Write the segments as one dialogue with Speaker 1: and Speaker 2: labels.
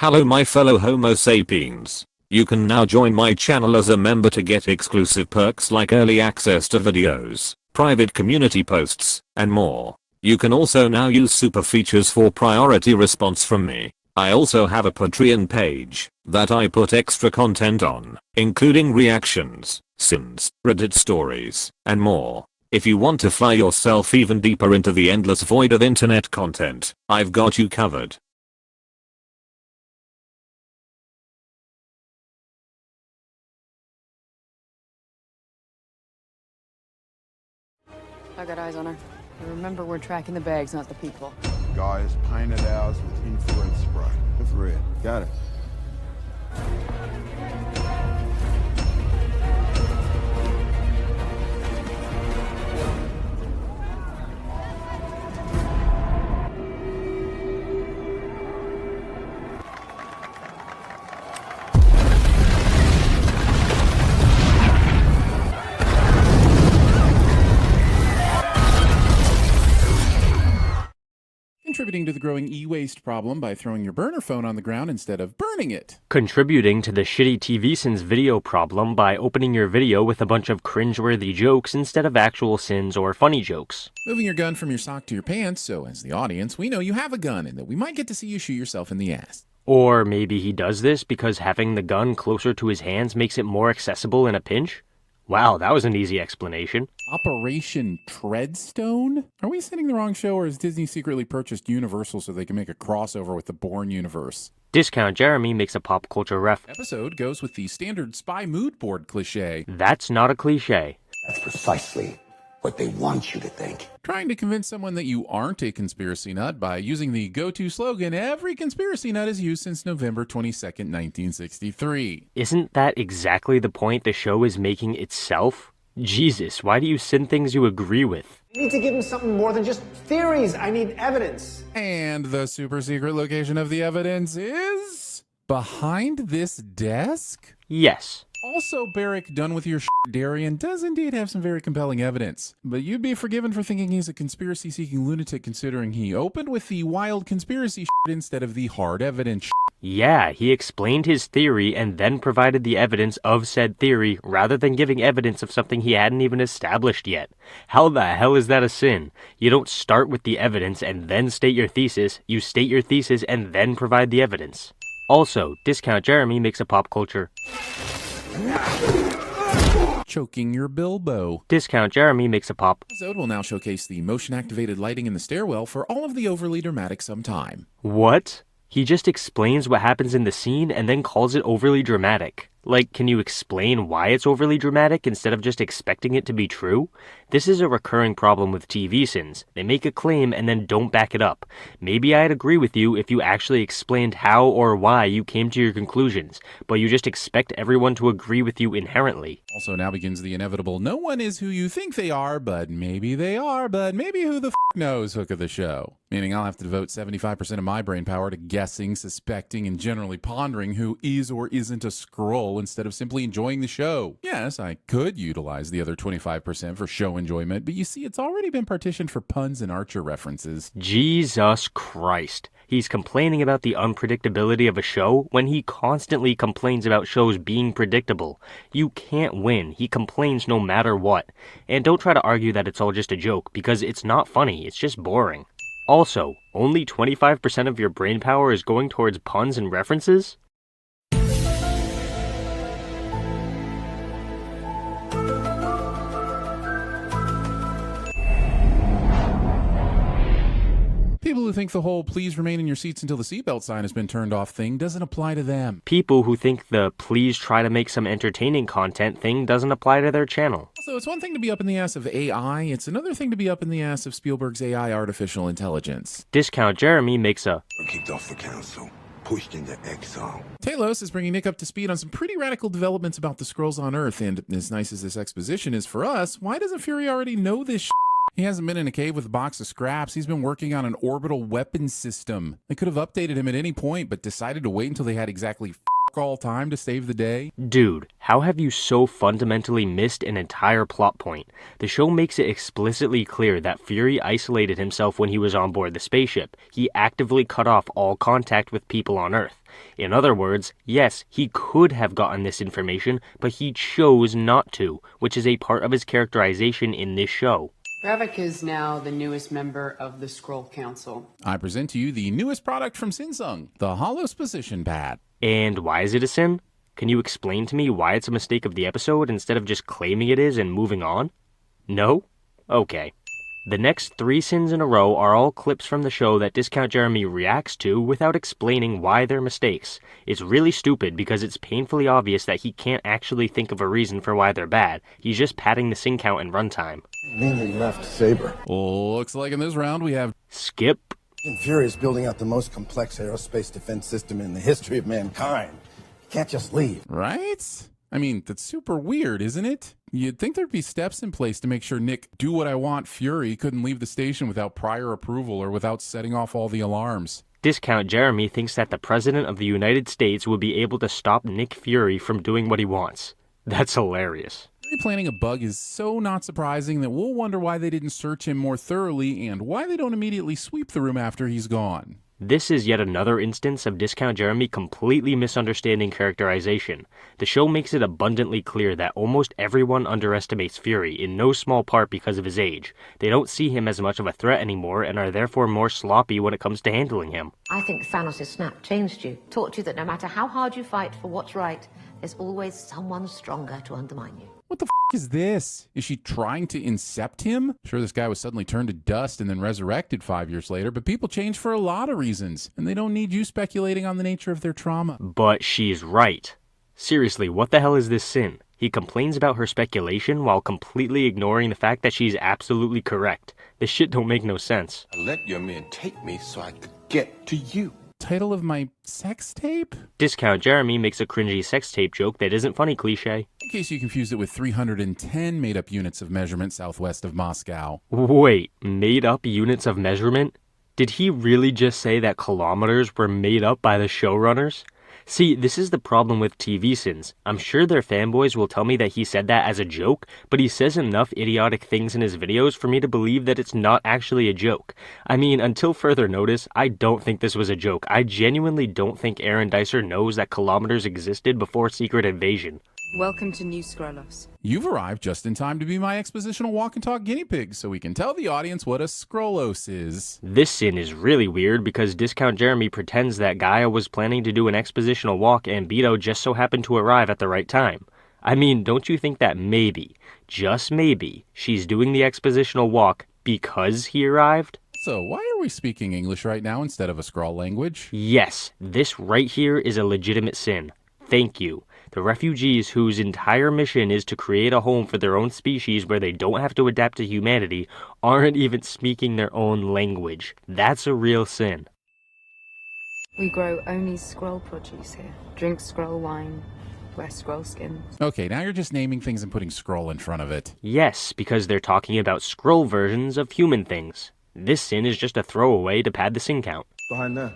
Speaker 1: Hello my fellow homo sapiens. You can now join my channel as a member to get exclusive perks like early access to videos, private community posts, and more. You can also now use super features for priority response from me. I also have a Patreon page that I put extra content on, including reactions, sins, Reddit stories, and more. If you want to fly yourself even deeper into the endless void of internet content, I've got you covered.
Speaker 2: I got eyes on her. But remember, we're tracking the bags, not the people.
Speaker 3: Guys painted ours with infrared spray. Infrared. Got it.
Speaker 4: Contributing to the growing e-waste problem by throwing your burner phone on the ground instead of burning it.
Speaker 5: Contributing to the shitty TVSins video problem by opening your video with a bunch of cringeworthy jokes instead of actual sins or funny jokes.
Speaker 4: Moving your gun from your sock to your pants, so as the audience, we know you have a gun and that we might get to see you shoot yourself in the ass.
Speaker 5: Or maybe he does this because having the gun closer to his hands makes it more accessible in a pinch? Wow, that was an easy explanation.
Speaker 4: Operation Treadstone? Are we sending the wrong show, or has Disney secretly purchased Universal so they can make a crossover with the Bourne universe?
Speaker 5: Discount Jeremy makes a pop culture ref.
Speaker 4: Episode goes with the standard spy mood board cliche.
Speaker 5: That's not a cliche.
Speaker 6: That's precisely what they want you to think.
Speaker 4: Trying to convince someone that you aren't a conspiracy nut by using the go-to slogan every conspiracy nut has used since November 22nd, 1963.
Speaker 5: Isn't that exactly the point the show is making itself? Jesus, why do you send things you agree with?
Speaker 7: I need to give him something more than just theories. I need evidence.
Speaker 4: And the super secret location of the evidence is behind this desk?
Speaker 5: Yes.
Speaker 4: Also, Barrick, done with your Darian, does indeed have some very compelling evidence. But you'd be forgiven for thinking he's a conspiracy-seeking lunatic considering he opened with the wild conspiracy instead of the hard evidence.
Speaker 5: Yeah, he explained his theory and then provided the evidence of said theory rather than giving evidence of something he hadn't even established yet. How the hell is that a sin? You don't start with the evidence and then state your thesis, you state your thesis and then provide the evidence. Also, Discount Jeremy makes a pop culture.
Speaker 4: Choking your Bilbo.
Speaker 5: Discount Jeremy makes a pop.
Speaker 4: Episode will now showcase the motion-activated lighting in the stairwell for all of the overly dramatic sometime.
Speaker 5: What? He just explains what happens in the scene and then calls it overly dramatic. Like, can you explain why it's overly dramatic instead of just expecting it to be true? This is a recurring problem with TVSins. They make a claim and then don't back it up. Maybe I'd agree with you if you actually explained how or why you came to your conclusions, but you just expect everyone to agree with you inherently.
Speaker 4: Also now begins the inevitable no one is who you think they are, but maybe they are, but maybe who the f knows hook of the show. Meaning I'll have to devote 75% of my brain power to guessing, suspecting, and generally pondering who is or isn't a Skrull instead of simply enjoying the show. Yes, I could utilize the other 25% for show enjoyment, but you see, it's already been partitioned for puns and Archer references.
Speaker 5: Jesus Christ. He's complaining about the unpredictability of a show when he constantly complains about shows being predictable. You can't win. He complains no matter what. And don't try to argue that it's all just a joke, because it's not funny, it's just boring. Also, only 25% of your brain power is going towards puns and references?
Speaker 4: People who think the whole please remain in your seats until the seatbelt sign has been turned off thing doesn't apply to them.
Speaker 5: People who think the please try to make some entertaining content thing doesn't apply to their channel.
Speaker 4: Also, it's one thing to be up in the ass of AI, it's another thing to be up in the ass of Spielberg's AI artificial intelligence.
Speaker 5: Discount Jeremy makes a
Speaker 6: Kicked off the council, pushed into exile.
Speaker 4: Talos is bringing Nick up to speed on some pretty radical developments about the Skrulls on Earth, and as nice as this exposition is for us, why doesn't Fury already know this shit? He hasn't been in a cave with a box of scraps. He's been working on an orbital weapons system. They could have updated him at any point, but decided to wait until they had exactly all time to save the day?
Speaker 5: Dude, how have you so fundamentally missed an entire plot point? The show makes it explicitly clear that Fury isolated himself when he was on board the spaceship. He actively cut off all contact with people on Earth. In other words, yes, he could have gotten this information, but he chose not to, which is a part of his characterization in this show.
Speaker 2: Ravik is now the newest member of the Skrull Council.
Speaker 4: I present to you the newest product from Samsung, the Holosposition Pad.
Speaker 5: And why is it a sin? Can you explain to me why it's a mistake of the episode instead of just claiming it is and moving on? No? Okay. The next 3 sins in a row are all clips from the show that Discount Jeremy reacts to without explaining why they're mistakes. It's really stupid because it's painfully obvious that he can't actually think of a reason for why they're bad. He's just padding the sin count in runtime.
Speaker 8: Mainly Left Saber.
Speaker 4: Looks like in this round we have
Speaker 5: Skip.
Speaker 8: Fury is building out the most complex aerospace defense system in the history of mankind. You can't just leave.
Speaker 4: Right? I mean, that's super weird, isn't it? You'd think there'd be steps in place to make sure Nick Do What I Want Fury couldn't leave the station without prior approval or without setting off all the alarms.
Speaker 5: Discount Jeremy thinks that the President of the United States would be able to stop Nick Fury from doing what he wants. That's hilarious.
Speaker 4: Planning a bug is so not surprising that we'll wonder why they didn't search him more thoroughly and why they don't immediately sweep the room after he's gone.
Speaker 5: This is yet another instance of Discount Jeremy completely misunderstanding characterization. The show makes it abundantly clear that almost everyone underestimates Fury, in no small part because of his age. They don't see him as much of a threat anymore and are therefore more sloppy when it comes to handling him.
Speaker 9: I think Thanos' snap changed you, taught you that no matter how hard you fight for what's right, there's always someone stronger to undermine you.
Speaker 4: What the is this? Is she trying to incept him? Sure, this guy was suddenly turned to dust and then resurrected 5 years later, but people change for a lot of reasons, and they don't need you speculating on the nature of their trauma.
Speaker 5: But she's right. Seriously, what the hell is this sin? He complains about her speculation while completely ignoring the fact that she's absolutely correct. This shit don't make no sense.
Speaker 6: I let your men take me so I could get to you.
Speaker 4: Title of my sex tape?
Speaker 5: Discount Jeremy makes a cringy sex tape joke that isn't funny cliche.
Speaker 4: In case you confused it with 310 made-up units of measurement southwest of Moscow.
Speaker 5: Wait, made-up units of measurement? Did he really just say that kilometers were made up by the showrunners? See, this is the problem with TVSins. I'm sure their fanboys will tell me that he said that as a joke, but he says enough idiotic things in his videos for me to believe that it's not actually a joke. I mean, until further notice, I don't think this was a joke. I genuinely don't think Aaron Dicer knows that kilometers existed before Secret Invasion.
Speaker 2: Welcome to New Skrullos.
Speaker 4: You've arrived just in time to be my expositional walk and talk guinea pig, so we can tell the audience what a Skrullos is.
Speaker 5: This sin is really weird because Discount Jeremy pretends that Gaia was planning to do an expositional walk and Beto just so happened to arrive at the right time. I mean, don't you think that maybe, just maybe, she's doing the expositional walk because he arrived?
Speaker 4: So why are we speaking English right now instead of a Skrull language?
Speaker 5: Yes, this right here is a legitimate sin. Thank you. The refugees whose entire mission is to create a home for their own species where they don't have to adapt to humanity aren't even speaking their own language. That's a real sin.
Speaker 2: We grow only Skrull produce here. Drink Skrull wine, wear Skrull skins.
Speaker 4: Okay, now you're just naming things and putting Skrull in front of it.
Speaker 5: Yes, because they're talking about Skrull versions of human things. This sin is just a throwaway to pad the sin count.
Speaker 8: Behind that.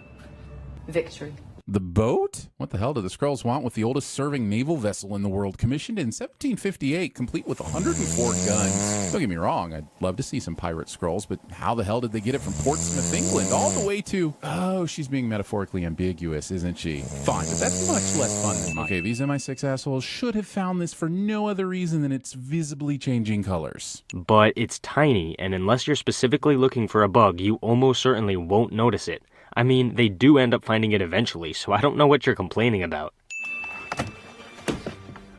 Speaker 2: Victory.
Speaker 4: The boat? What the hell do the Skrulls want with the oldest serving naval vessel in the world, commissioned in 1758, complete with 104 guns? Don't get me wrong, I'd love to see some pirate Skrulls, but how the hell did they get it from Portsmouth, England, all the way to... Oh, she's being metaphorically ambiguous, isn't she? Fine, but that's much less fun than mine. Okay, these MI6 assholes should have found this for no other reason than it's visibly changing colors.
Speaker 5: But it's tiny, and unless you're specifically looking for a bug, you almost certainly won't notice it. I mean, they do end up finding it eventually, so I don't know what you're complaining about.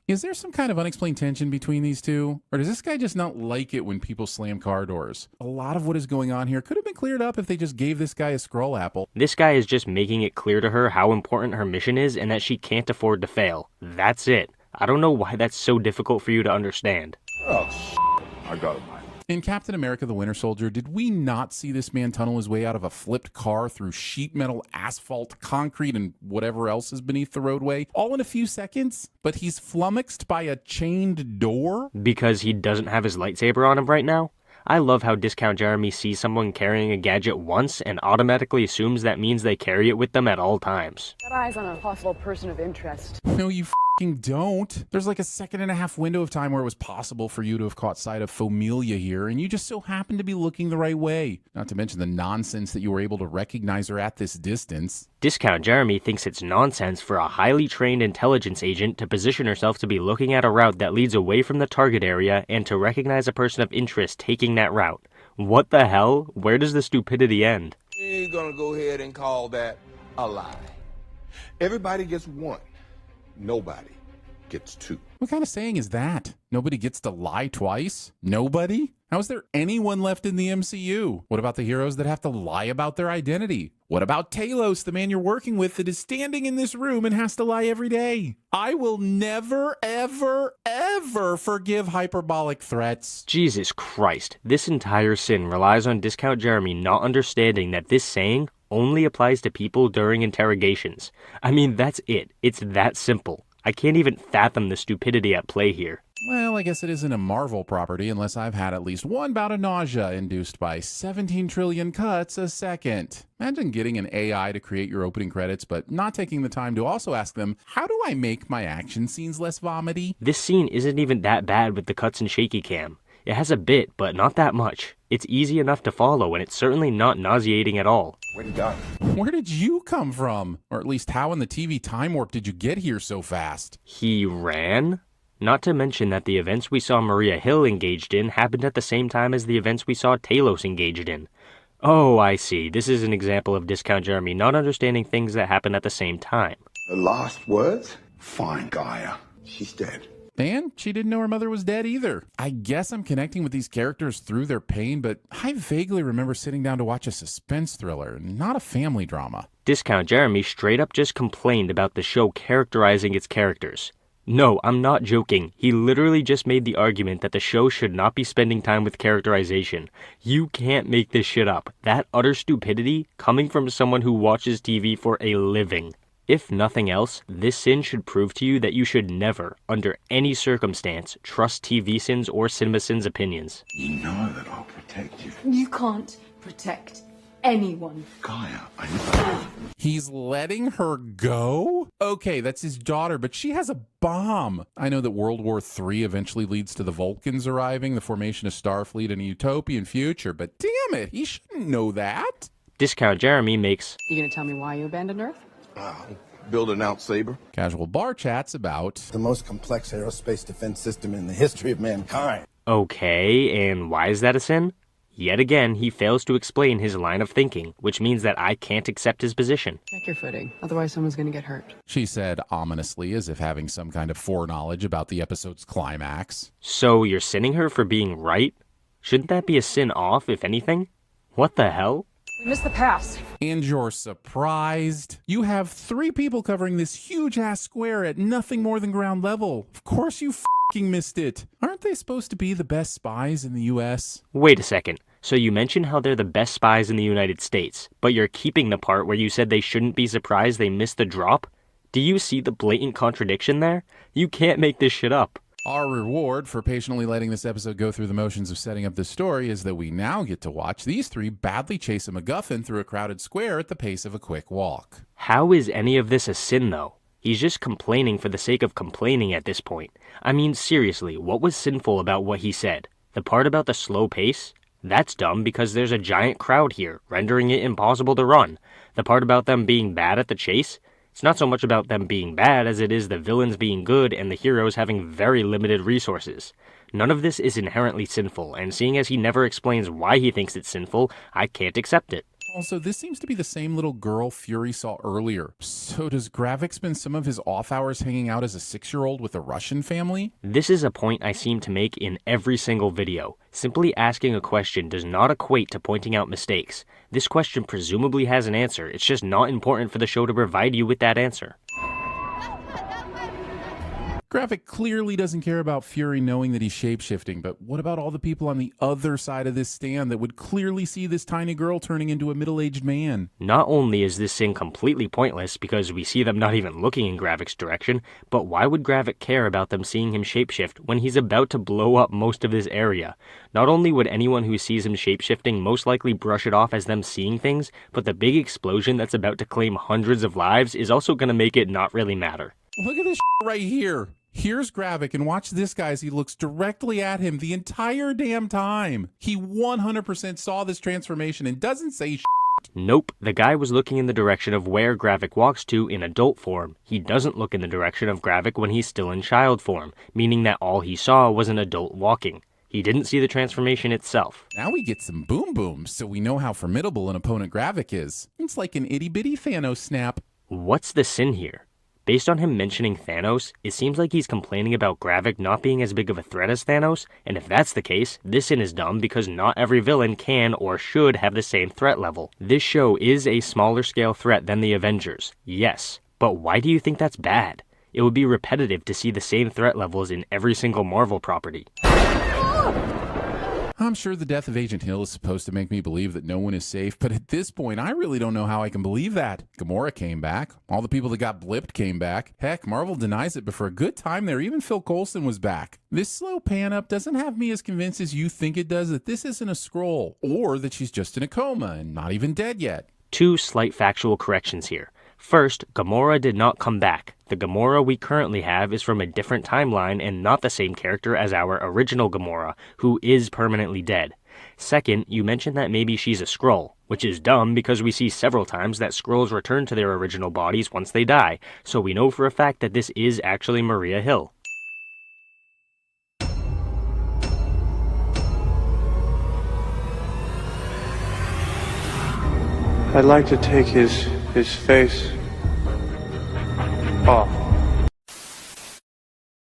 Speaker 4: Is there some kind of unexplained tension between these two? Or does this guy just not like it when people slam car doors? A lot of what is going on here could have been cleared up if they just gave this guy a Skrull apple.
Speaker 5: This guy is just making it clear to her how important her mission is and that she can't afford to fail. That's it. I don't know why that's so difficult for you to understand.
Speaker 6: Oh, I got it.
Speaker 4: In Captain America the Winter Soldier, did we not see this man tunnel his way out of a flipped car through sheet metal, asphalt, concrete, and whatever else is beneath the roadway, all in a few seconds? But he's flummoxed by a chained door?
Speaker 5: Because he doesn't have his lightsaber on him right now? I love how Discount Jeremy sees someone carrying a gadget once and automatically assumes that means they carry it with them at all times.
Speaker 10: Got eyes on a possible person of interest.
Speaker 4: No, you f***ing don't. There's like a 1.5-second window of time where it was possible for you to have caught sight of Fomelia here, and you just so happened to be looking the right way. Not to mention the nonsense that you were able to recognize her at this distance.
Speaker 5: Discount Jeremy thinks it's nonsense for a highly trained intelligence agent to position herself to be looking at a route that leads away from the target area and to recognize a person of interest taking that route. What the hell? Where does the stupidity end?
Speaker 6: We're gonna go ahead and call that a lie. Everybody gets one. Nobody gets two.
Speaker 4: What kind of saying is that? Nobody gets to lie twice? Nobody? How is there anyone left in the MCU? What about the heroes that have to lie about their identity? What about Talos, the man you're working with that is standing in this room and has to lie every day? I will never, ever, ever forgive hyperbolic threats.
Speaker 5: Jesus Christ, this entire sin relies on Discount Jeremy not understanding that this saying only applies to people during interrogations. I mean, that's it. It's that simple. I can't even fathom the stupidity at play here.
Speaker 4: Well, I guess it isn't a Marvel property unless I've had at least one bout of nausea induced by 17 trillion cuts a second. Imagine getting an AI to create your opening credits, but not taking the time to also ask them, how do I make my action scenes less vomity?
Speaker 5: This scene isn't even that bad with the cuts and shaky cam. It has a bit, but not that much. It's easy enough to follow, and it's certainly not nauseating at all.
Speaker 6: Where'd he go?
Speaker 4: Where did you come from? Or at least how in the TV time warp did you get here so fast?
Speaker 5: He ran? Not to mention that the events we saw Maria Hill engaged in happened at the same time as the events we saw Talos engaged in. Oh, I see. This is an example of Discount Jeremy not understanding things that happen at the same time.
Speaker 6: The last words? Fine, Gaia. She's dead.
Speaker 4: And she didn't know her mother was dead either. I guess I'm connecting with these characters through their pain, but I vaguely remember sitting down to watch a suspense thriller, not a family drama.
Speaker 5: Discount Jeremy straight up just complained about the show characterizing its characters. No, I'm not joking. He literally just made the argument that the show should not be spending time with characterization. You can't make this shit up. That utter stupidity coming from someone who watches TV for a living. If nothing else, this sin should prove to you that you should never, under any circumstance, trust TVSins or CinemaSins opinions.
Speaker 6: You know that I'll protect you.
Speaker 2: You can't protect anyone.
Speaker 6: Gaia, I know.
Speaker 4: He's letting her go? Okay, that's his daughter, but she has a bomb. I know that World War III eventually leads to the Vulcans arriving, the formation of Starfleet, and a utopian future, but damn it, he shouldn't know that.
Speaker 5: Discount Jeremy makes...
Speaker 10: You gonna tell me why you abandoned Earth?
Speaker 6: Building out Saber.
Speaker 4: Casual bar chats about
Speaker 8: The most complex aerospace defense system in the history of mankind.
Speaker 5: Okay, and why is that a sin? Yet again, he fails to explain his line of thinking, which means that I can't accept his position.
Speaker 10: Check your footing, otherwise someone's gonna get hurt.
Speaker 4: she said ominously, as if having some kind of foreknowledge about the episode's climax.
Speaker 5: So you're sinning her for being right? Shouldn't that be a sin off, if anything? What the hell?
Speaker 10: We missed the pass.
Speaker 4: And you're surprised? You have 3 people covering this huge-ass square at nothing more than ground level. Of course you f***ing missed it. Aren't they supposed to be the best spies in the U.S.?
Speaker 5: Wait a second. So you mentioned how they're the best spies in the United States, but you're keeping the part where you said they shouldn't be surprised they missed the drop? Do you see the blatant contradiction there? You can't make this shit up.
Speaker 4: Our reward for patiently letting this episode go through the motions of setting up this story is that we now get to watch these 3 badly chase a MacGuffin through a crowded square at the pace of a quick walk.
Speaker 5: How is any of this a sin, though? He's just complaining for the sake of complaining at this point. I mean, seriously, what was sinful about what he said? The part about the slow pace? That's dumb because there's a giant crowd here, rendering it impossible to run. The part about them being bad at the chase? It's not so much about them being bad as it is the villains being good and the heroes having very limited resources. None of this is inherently sinful, and seeing as he never explains why he thinks it's sinful, I can't accept it.
Speaker 4: Also, this seems to be the same little girl Fury saw earlier. So does Gravik spend some of his off hours hanging out as a 6-year-old with a Russian family?
Speaker 5: This is a point I seem to make in every single video. Simply asking a question does not equate to pointing out mistakes. This question presumably has an answer, it's just not important for the show to provide you with that answer.
Speaker 4: Graphic clearly doesn't care about Fury knowing that he's shapeshifting, but what about all the people on the other side of this stand that would clearly see this tiny girl turning into a middle-aged man?
Speaker 5: Not only is this scene completely pointless because we see them not even looking in Gravik's direction, but why would Gravik care about them seeing him shapeshift when he's about to blow up most of this area? Not only would anyone who sees him shapeshifting most likely brush it off as them seeing things, but the big explosion that's about to claim hundreds of lives is also going to make it not really matter.
Speaker 4: Look at this right here. Here's Gravik, and watch this guy as he looks directly at him the entire damn time. He 100% saw this transformation and doesn't say
Speaker 5: Nope, the guy was looking in the direction of where Gravik walks to in adult form. He doesn't look in the direction of Gravik when he's still in child form, meaning that all he saw was an adult walking. He didn't see the transformation itself.
Speaker 4: Now we get some boom booms, so we know how formidable an opponent Gravik is. It's like an itty-bitty Thanos snap.
Speaker 5: What's the sin here? Based on him mentioning Thanos, it seems like he's complaining about Gravik not being as big of a threat as Thanos, and if that's the case, this sin is dumb because not every villain can or should have the same threat level. This show is a smaller scale threat than the Avengers, yes, but why do you think that's bad? It would be repetitive to see the same threat levels in every single Marvel property.
Speaker 4: I'm sure the death of Agent Hill is supposed to make me believe that no one is safe, but at this point, I really don't know how I can believe that. Gamora came back. All the people that got blipped came back. Heck, Marvel denies it, but for a good time there, even Phil Coulson was back. This slow pan up doesn't have me as convinced as you think it does that this isn't a Skrull, or that she's just in a coma and not even dead yet.
Speaker 5: Two slight factual corrections here. First, Gamora did not come back. The Gamora we currently have is from a different timeline and not the same character as our original Gamora, who is permanently dead. Second, you mentioned that maybe she's a Skrull, which is dumb because we see several times that Skrulls return to their original bodies once they die, so we know for a fact that this is actually Maria Hill.
Speaker 11: I'd like to take his face